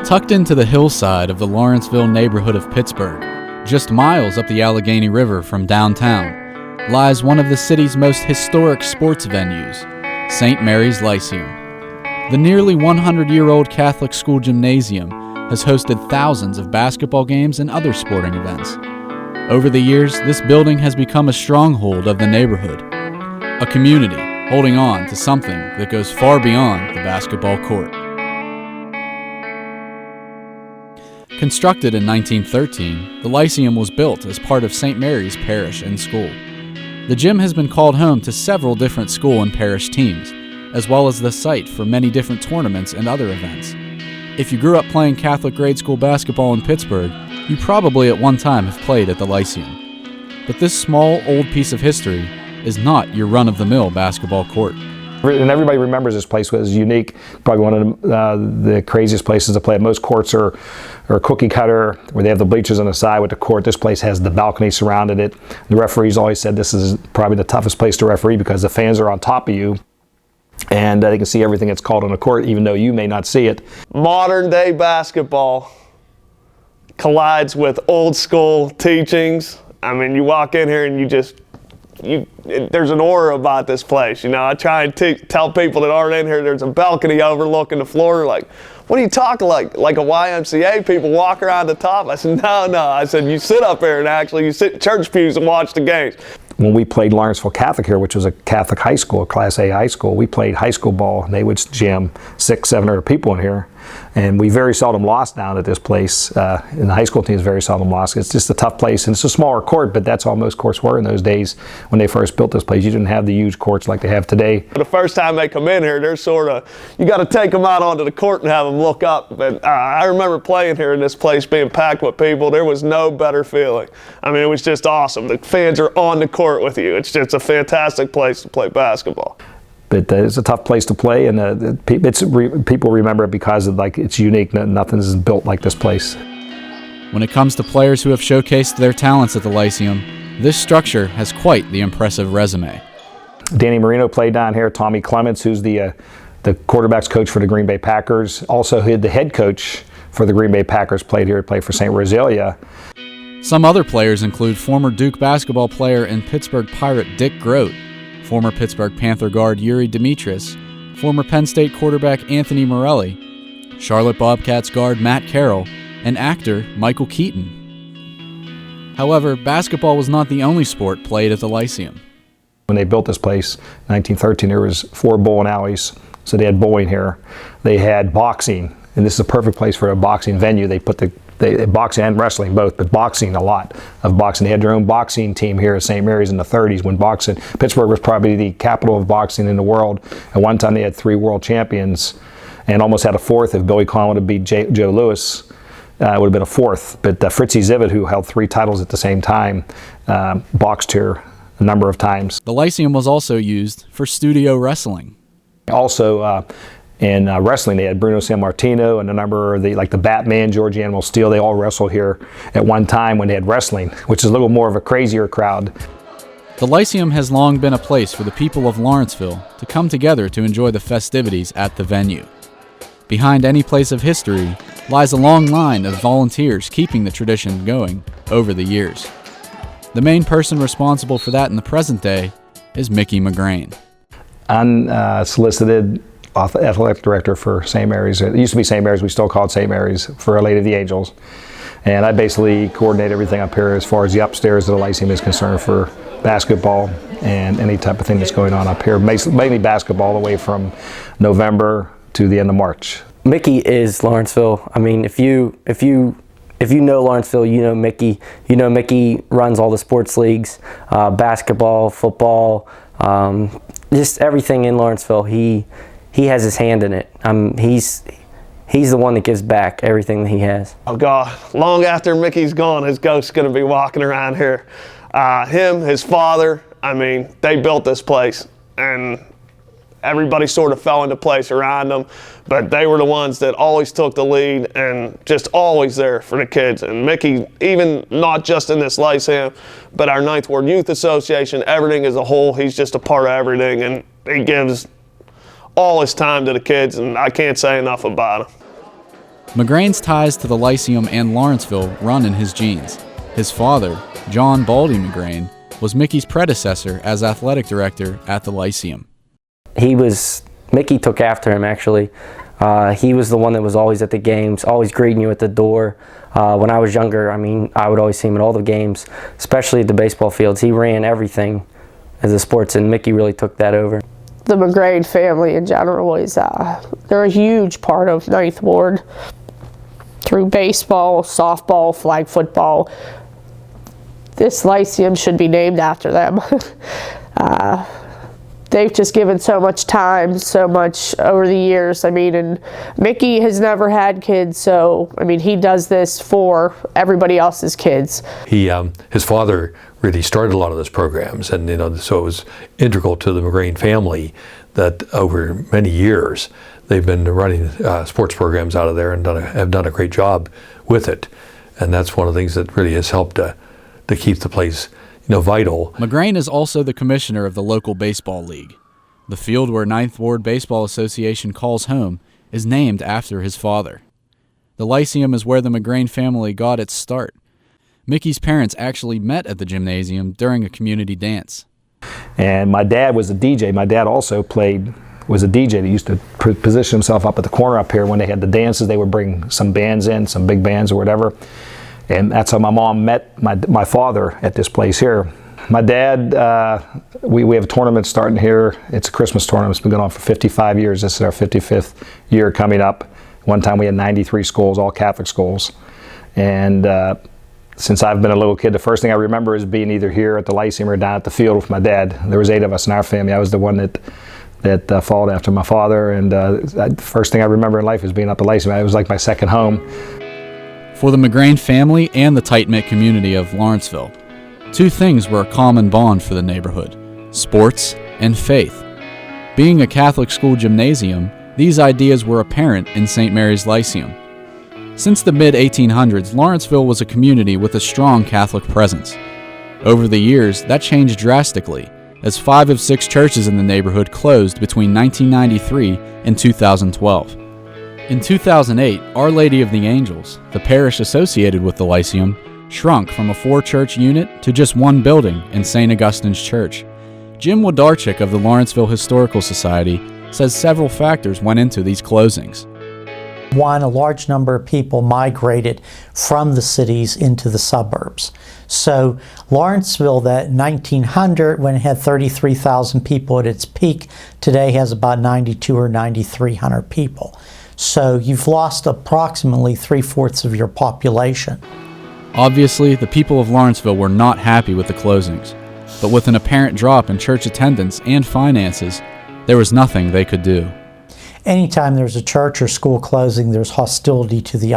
Tucked into the hillside of the Lawrenceville neighborhood of Pittsburgh, just miles up the Allegheny River from downtown, lies one of the city's most historic sports venues, St. Mary's Lyceum. The nearly 100-year-old Catholic school gymnasium has hosted thousands of basketball games and other sporting events. Over the years, this building has become a stronghold of the neighborhood, a community holding on to something that goes far beyond the basketball court. Constructed in 1913, the Lyceum was built as part of St. Mary's Parish and School. The gym has been called home to several different school and parish teams, as well as the site for many different tournaments and other events. If you grew up playing Catholic grade school basketball in Pittsburgh, you probably at one time have played at the Lyceum. But this small, old piece of history is not your run-of-the-mill basketball court. And everybody remembers this place was unique, probably one of the craziest places to play. Most courts are cookie cutter, where they have the bleachers on the side with the court. This place has the balcony surrounded it. The referees always said this is probably the toughest place to referee because the fans are on top of you, and they can see everything that's called on the court, even though you may not see it. Modern day basketball collides with old school teachings. I mean, you walk in here and there's an aura about this place. You know, I try and tell people that aren't in here, there's a balcony overlooking the floor. Like, what are you talking like a YMCA? People walk around the top? I said, no. I said, you sit up here and actually you sit in church pews and watch the games. When we played Lawrenceville Catholic here, which was a Catholic high school, a Class A high school, we played high school ball, and they would jam 600-700 people in here. And we very seldom lost down at this place. And the high school teams very seldom lost. It's just a tough place, and it's a smaller court, but that's all most courts were in those days when they first built this place. You didn't have the huge courts like they have today. The first time they come in here, they're you got to take them out onto the court and have them look up. But I remember playing here in this place, being packed with people. There was no better feeling. I mean, it was just awesome. The fans are on the court with you. It's just a fantastic place to play basketball. But it's a tough place to play, and people remember it because of, it's unique. Nothing's built like this place. When it comes to players who have showcased their talents at the Lyceum, this structure has quite the impressive resume. Danny Marino played down here. Tommy Clements, who's the quarterback's coach for the Green Bay Packers, also the head coach for the Green Bay Packers, played for St. Rosalia. Some other players include former Duke basketball player and Pittsburgh Pirate Dick Grote, former Pittsburgh Panther guard Yuri Demetris, former Penn State quarterback Anthony Morelli, Charlotte Bobcats guard Matt Carroll, and actor Michael Keaton. However, basketball was not the only sport played at the Lyceum. When they built this place in 1913, there was 4 bowling alleys, so they had bowling here. They had boxing, and this is a perfect place for a boxing venue. They put boxing and wrestling both, but boxing, a lot of boxing. They had their own boxing team here at St. Mary's in the 30s when Pittsburgh was probably the capital of boxing in the world. At one time they had 3 world champions and almost had a 4th. If Billy Conn would have beat Joe Louis, it would have been a 4th. But Fritzy Zivit, who held 3 titles at the same time, boxed here a number of times. The Lyceum was also used for studio wrestling. Also, in wrestling, they had Bruno Sammartino and a number of the Batman, George Animal Steel. They all wrestled here at one time when they had wrestling, which is a little more of a crazier crowd. The Lyceum has long been a place for the people of Lawrenceville to come together to enjoy the festivities at the venue. Behind any place of history lies a long line of volunteers keeping the tradition going over the years. The main person responsible for that in the present day is Mickey McGrain. Unsolicited athletic director for St. Mary's. It used to be St. Mary's, we still call it St. Mary's, for Our Lady of the Angels. And I basically coordinate everything up here as far as the upstairs of the Lyceum is concerned for basketball and any type of thing that's going on up here. Mainly basketball all the way from November to the end of March. Mickey is Lawrenceville. I mean, if you know Lawrenceville, you know Mickey. You know Mickey runs all the sports leagues, basketball, football, just everything in Lawrenceville. He has his hand in it. He's the one that gives back everything that he has. Oh God, long after Mickey's gone, his ghost's gonna be walking around here. Him, his father, I mean, they built this place and everybody sort of fell into place around them, but they were the ones that always took the lead and just always there for the kids. And Mickey, even not just in this Lyceum, but our Ninth Ward Youth Association, everything as a whole, he's just a part of everything, and he gives all his time to the kids, and I can't say enough about him. McGrain's ties to the Lyceum and Lawrenceville run in his genes. His father, John Baldy McGrain, was Mickey's predecessor as athletic director at the Lyceum. Mickey took after him, actually. He was the one that was always at the games, always greeting you at the door. When I was younger, I would always see him at all the games, especially at the baseball fields. He ran everything as a sports, and Mickey really took that over. The McGrain family in general they're a huge part of Ninth Ward through baseball, softball, flag football. This Lyceum should be named after them. They've just given so much time, so much over the years. And Mickey has never had kids, so he does this for everybody else's kids. His father really started a lot of those programs, and so it was integral to the McGrain family that over many years they've been running sports programs out of there and have done a great job with it. And that's one of the things that really has helped to keep the place vital. McGrain is also the commissioner of the local baseball league. The field where Ninth Ward Baseball Association calls home is named after his father. The Lyceum is where the McGrain family got its start. Mickey's parents actually met at the gymnasium during a community dance. And my dad was a DJ. My dad also was a DJ that used to position himself up at the corner up here when they had the dances. They would bring some bands in, some big bands or whatever. And that's how my mom met my father at this place here. My dad, we have a tournament starting here. It's a Christmas tournament. It's been going on for 55 years. This is our 55th year coming up. One time we had 93 schools, all Catholic schools. And since I've been a little kid, the first thing I remember is being either here at the Lyceum or down at the field with my dad. There was 8 of us in our family. I was the one that followed after my father. And the first thing I remember in life is being up at Lyceum. It was like my second home. For the McGrain family and the tight-knit community of Lawrenceville, 2 things were a common bond for the neighborhood: sports and faith. Being a Catholic school gymnasium, these ideas were apparent in St. Mary's Lyceum. Since the mid-1800s, Lawrenceville was a community with a strong Catholic presence. Over the years, that changed drastically, as 5 of 6 churches in the neighborhood closed between 1993 and 2012. In 2008, Our Lady of the Angels, the parish associated with the Lyceum, shrunk from a 4-church unit to just 1 building in St. Augustine's Church. Jim Wodarczyk of the Lawrenceville Historical Society says several factors went into these closings. One, a large number of people migrated from the cities into the suburbs. So Lawrenceville, that 1900, when it had 33,000 people at its peak, today has about 92 or 9,300 people. So you've lost approximately 3/4 of your population. Obviously, the people of Lawrenceville were not happy with the closings, but with an apparent drop in church attendance and finances, there was nothing they could do. Anytime there's a church or school closing, there's hostility to the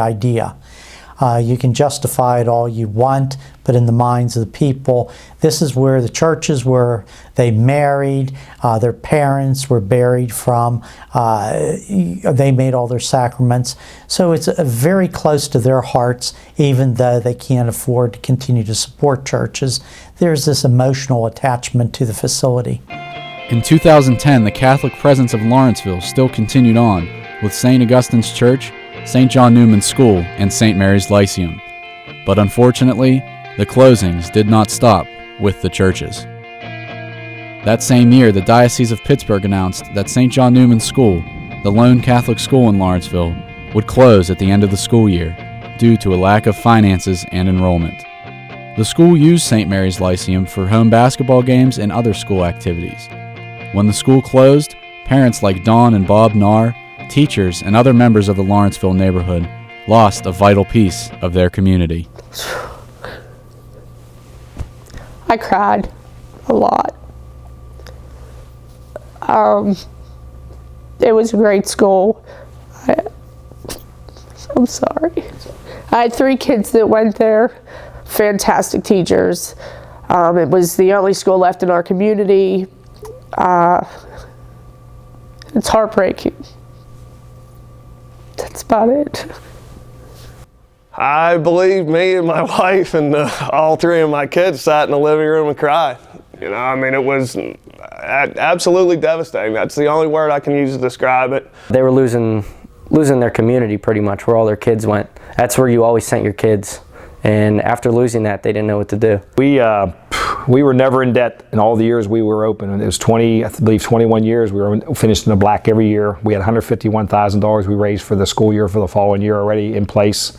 idea. You can justify it all you want, but in the minds of the people, this is where the churches were. They married, their parents were buried from, they made all their sacraments. So it's very close to their hearts, even though they can't afford to continue to support churches. There's this emotional attachment to the facility. In 2010, the Catholic presence of Lawrenceville still continued on, with St. Augustine's Church, St. John Newman's School, and St. Mary's Lyceum. But unfortunately, the closings did not stop with the churches. That same year, the Diocese of Pittsburgh announced that St. John Newman's School, the lone Catholic school in Lawrenceville, would close at the end of the school year due to a lack of finances and enrollment. The school used St. Mary's Lyceum for home basketball games and other school activities. When the school closed, parents like Dawn and Bob Narr, teachers, and other members of the Lawrenceville neighborhood lost a vital piece of their community. I cried a lot. It was a great school. I'm sorry. I had 3 kids that went there, fantastic teachers. It was the only school left in our community. It's heartbreaking. That's about it. I believe me and my wife and all 3 of my kids sat in the living room and cried. It was absolutely devastating. That's the only word I can use to describe it. They were losing losing their community pretty much, where all their kids went. That's where you always sent your kids. And after losing that, they didn't know what to do. We were never in debt in all the years we were open. It was 21 years. We were finished in the black every year. We had $151,000 we raised for the school year for the following year already in place.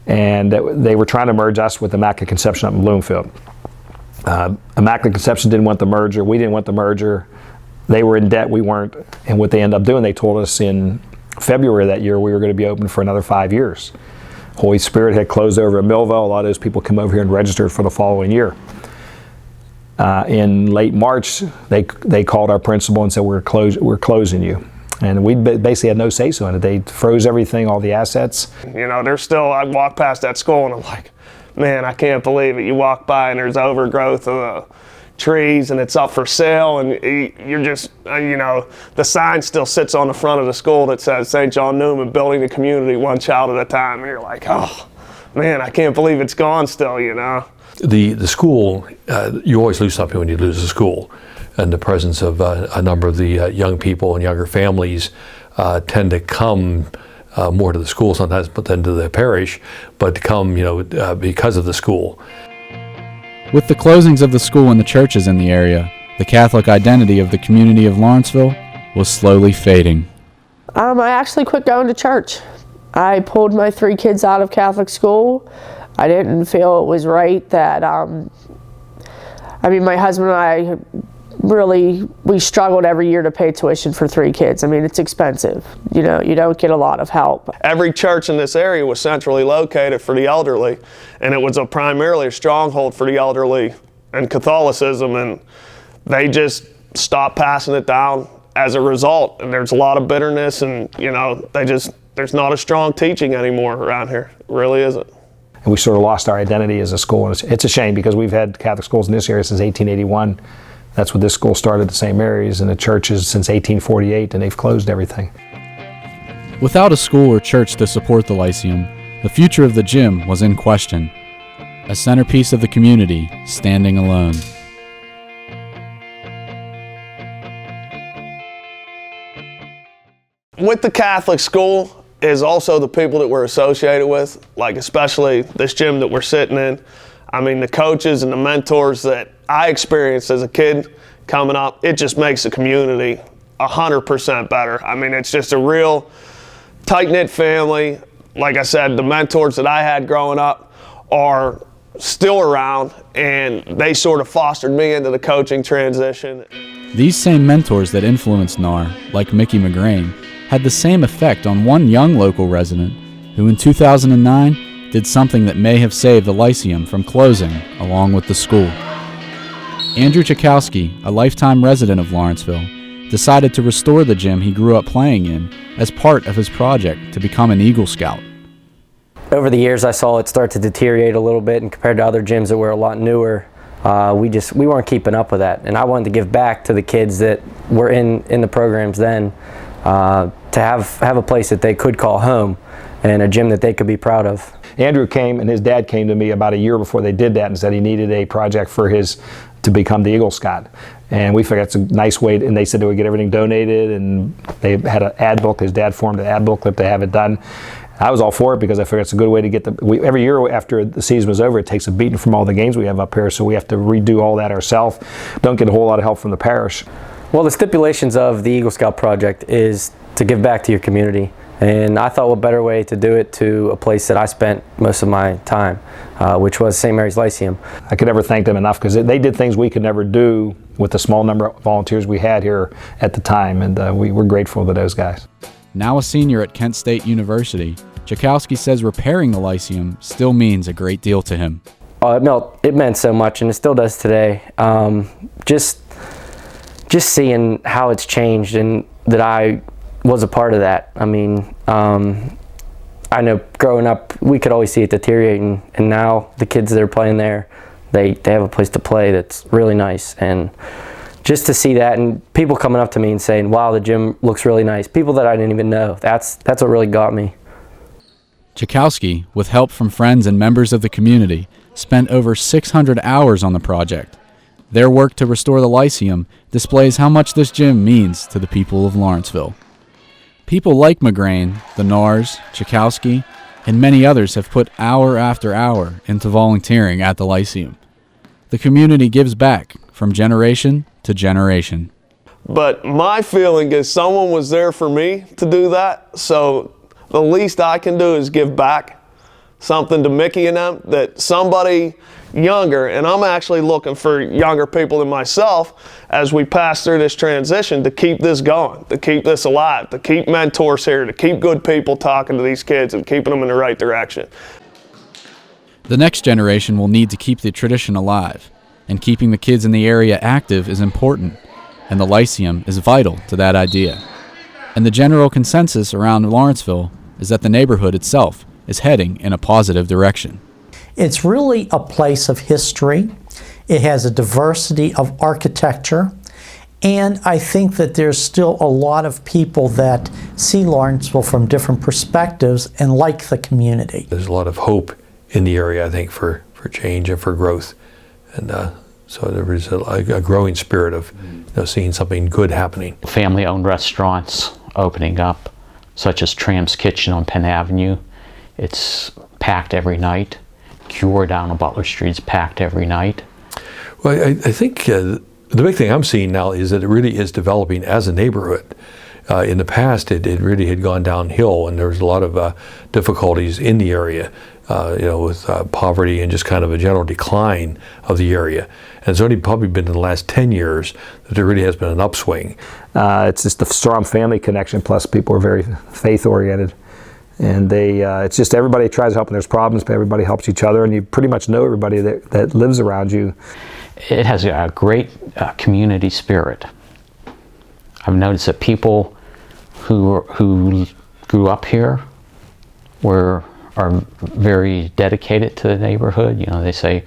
And they were trying to merge us with Immaculate Conception up in Bloomfield. Immaculate Conception didn't want the merger. We didn't want the merger. They were in debt. We weren't. And what they ended up doing, they told us in February of that year we were going to be open for another 5 years. Holy Spirit had closed over in Millville. A lot of those people come over here and registered for the following year. In late March, they called our principal and said, we're closing you. And we basically had no say-so in it. They froze everything, all the assets. You know, I walk past that school and I'm like, man, I can't believe it. You walk by and there's overgrowth of trees and it's up for sale, and you're just, you know, the sign still sits on the front of the school that says St. John Newman, building the community one child at a time. And you're like, oh, man, I can't believe it's gone still, you know. The school, you always lose something when you lose a school. And the presence of a number of the young people and younger families tend to come more to the school sometimes than to the parish, but come, you know, because of the school. With the closings of the school and the churches in the area, the Catholic identity of the community of Lawrenceville was slowly fading. I actually quit going to church. I pulled my 3 kids out of Catholic school. I didn't feel it was right that, my husband and I we struggled every year to pay tuition for 3 kids. I mean, it's expensive. You know, you don't get a lot of help. Every church in this area was centrally located for the elderly, and it was primarily a stronghold for the elderly and Catholicism, and they just stopped passing it down as a result. And there's a lot of bitterness, and, you know, there's not a strong teaching anymore around here. It really isn't. And we sort of lost our identity as a school. And it's a shame because we've had Catholic schools in this area since 1881. That's when this school started at St. Mary's, and the churches since 1848, and they've closed everything. Without a school or church to support the Lyceum, the future of the gym was in question. A centerpiece of the community, standing alone. With the Catholic school is also the people that we're associated with, like especially this gym that we're sitting in. I mean, the coaches and the mentors that I experienced as a kid coming up, it just makes the community 100% better. I mean, it's just a real tight-knit family. Like I said, the mentors that I had growing up are still around, and they sort of fostered me into the coaching transition. These same mentors that influenced NAR, like Mickey McGrain, had the same effect on one young local resident who in 2009 did something that may have saved the Lyceum from closing along with the school. Andrew Chakowski, a lifetime resident of Lawrenceville, decided to restore the gym he grew up playing in as part of his project to become an Eagle Scout. Over the years, I saw it start to deteriorate a little bit, and compared to other gyms that were a lot newer, we weren't keeping up with that. And I wanted to give back to the kids that were in the programs then, to have a place that they could call home and a gym that they could be proud of. Andrew came, and his dad came to me about a year before they did that and said he needed a project for to become the Eagle Scout. And we figured it's a nice way, and they said they would get everything donated, and they had an ad book. His dad formed an ad booklet to have it done. I was all for it because I figured it's a good way to get every year after the season was over, it takes a beating from all the games we have up here, so we have to redo all that ourselves. Don't get a whole lot of help from the parish. Well, the stipulations of the Eagle Scout project is to give back to your community. And I thought what better way to do it to a place that I spent most of my time, which was St. Mary's Lyceum. I could never thank them enough because they did things we could never do with the small number of volunteers we had here at the time, and we're grateful to those guys. Now a senior at Kent State University, Chakowski says repairing the Lyceum still means a great deal to him. It meant so much, and it still does today. Just seeing how it's changed, and that I was a part of that. I mean, I know growing up, we could always see it deteriorating, and now the kids that are playing there, they have a place to play that's really nice. And just to see that, and people coming up to me and saying, wow, the gym looks really nice. People that I didn't even know, that's what really got me. Chakowski, with help from friends and members of the community, spent over 600 hours on the project. Their work to restore the Lyceum displays how much this gym means to the people of Lawrenceville. People like McGrain, the Nars, Chakowski, and many others have put hour after hour into volunteering at the Lyceum. The community gives back from generation to generation. But my feeling is someone was there for me to do that, so the least I can do is give back something to Mickey and them, that somebody younger, and I'm actually looking for younger people than myself as we pass through this transition to keep this going, to keep this alive, to keep mentors here, to keep good people talking to these kids and keeping them in the right direction. The next generation will need to keep the tradition alive, and keeping the kids in the area active is important, and the Lyceum is vital to that idea. And the general consensus around Lawrenceville is that the neighborhood itself is heading in a positive direction. It's really a place of history. It has a diversity of architecture. And I think that there's still a lot of people that see Lawrenceville from different perspectives and like the community. There's a lot of hope in the area, I think, for change and for growth. And so there is a growing spirit of seeing something good happening. Family-owned restaurants opening up, such as Tram's Kitchen on Penn Avenue. It's packed every night. Cure down on Butler Street is packed every night. Well, I think the big thing I'm seeing now is that it really is developing as a neighborhood. In the past, it really had gone downhill, and there was a lot of difficulties in the area, with poverty and just kind of a general decline of the area. And it's only probably been in the last 10 years that there really has been an upswing. It's just a strong family connection, plus people are very faith-oriented. And it's just everybody tries to help when there's problems, but everybody helps each other, and you pretty much know everybody that lives around you. It has a great community spirit. I've noticed that people who grew up here are very dedicated to the neighborhood. They say,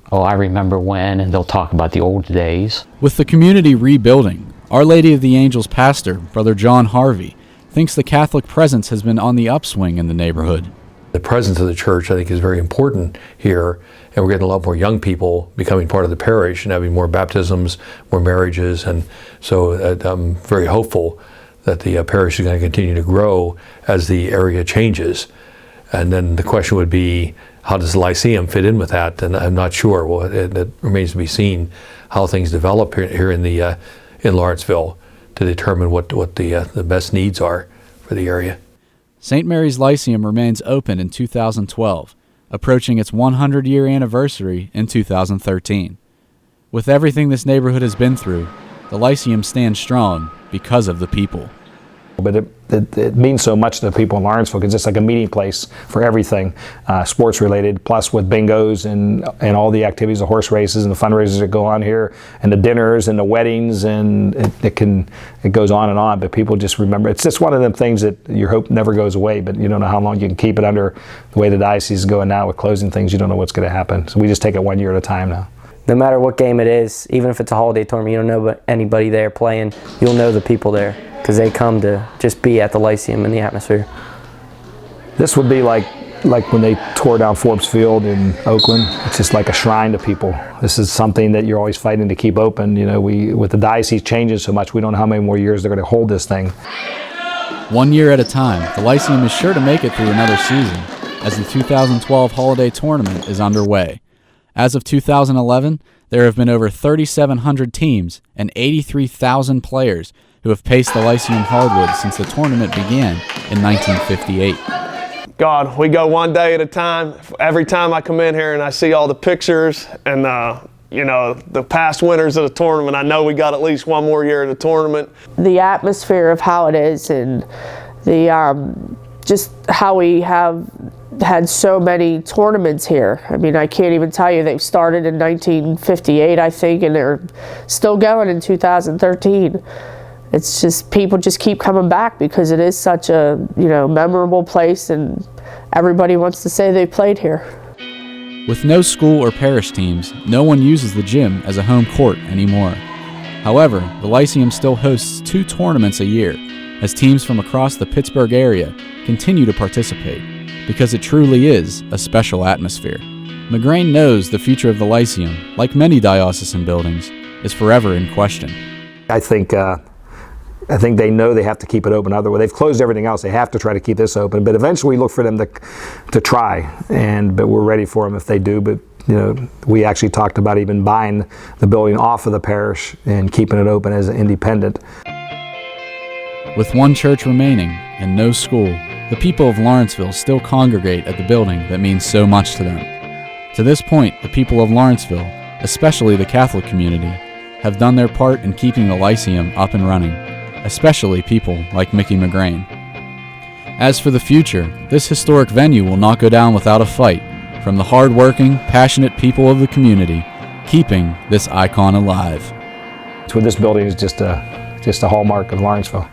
"Oh, I remember when," and they'll talk about the old days. With the community rebuilding, Our Lady of the Angels pastor, Brother John Harvey, thinks the Catholic presence has been on the upswing in the neighborhood. The presence of the church, I think, is very important here, and we're getting a lot more young people becoming part of the parish and having more baptisms, more marriages, and so I'm very hopeful that the parish is going to continue to grow as the area changes. And then the question would be, how does the Lyceum fit in with that? And I'm not sure. Well, it remains to be seen how things develop here in Lawrenceville to determine what the best needs are for the area. St. Mary's Lyceum remains open in 2012, approaching its 100-year anniversary in 2013. With everything this neighborhood has been through, the Lyceum stands strong because of the people. But it means so much to the people in Lawrenceville because it's like a meeting place for everything, sports related, plus with bingos and all the activities, the horse races and the fundraisers that go on here, and the dinners and the weddings, and it goes on and on. But people just remember, it's just one of them things that your hope never goes away, but you don't know how long you can keep it under. The way the diocese is going now with closing things, you don't know what's going to happen. So we just take it 1 year at a time now. No matter what game it is, even if it's a holiday tournament, you don't know anybody there playing, you'll know the people there because they come to just be at the Lyceum in the atmosphere. This would be like when they tore down Forbes Field in Oakland. It's just like a shrine to people. This is something that you're always fighting to keep open. With the diocese changing so much, we don't know how many more years they're going to hold this thing. 1 year at a time, the Lyceum is sure to make it through another season as the 2012 holiday tournament is underway. As of 2011, there have been over 3,700 teams and 83,000 players who have paced the Lyceum hardwood since the tournament began in 1958. God, we go one day at a time. Every time I come in here and I see all the pictures and the past winners of the tournament, I know we got at least one more year of the tournament. The atmosphere of how it is, and the just how we have had so many tournaments here. I mean, I can't even tell you. They've started in 1958, I think, and they're still going in 2013. It's just, people just keep coming back because it is such a, memorable place, and everybody wants to say they played here. With no school or parish teams, no one uses the gym as a home court anymore. However, the Lyceum still hosts 2 tournaments a year, as teams from across the Pittsburgh area continue to participate, because it truly is a special atmosphere. McGrain knows the future of the Lyceum, like many diocesan buildings, is forever in question. I think I think they know they have to keep it open. Otherwise, they've closed everything else. They have to try to keep this open. But eventually, we look for them to try, but we're ready for them if they do. But we actually talked about even buying the building off of the parish and keeping it open as an independent. With one church remaining and no school, the people of Lawrenceville still congregate at the building that means so much to them. To this point, the people of Lawrenceville, especially the Catholic community, have done their part in keeping the Lyceum up and running, especially people like Mickey McGrain. As for the future, this historic venue will not go down without a fight from the hard-working, passionate people of the community, keeping this icon alive. So this building is just a hallmark of Lawrenceville.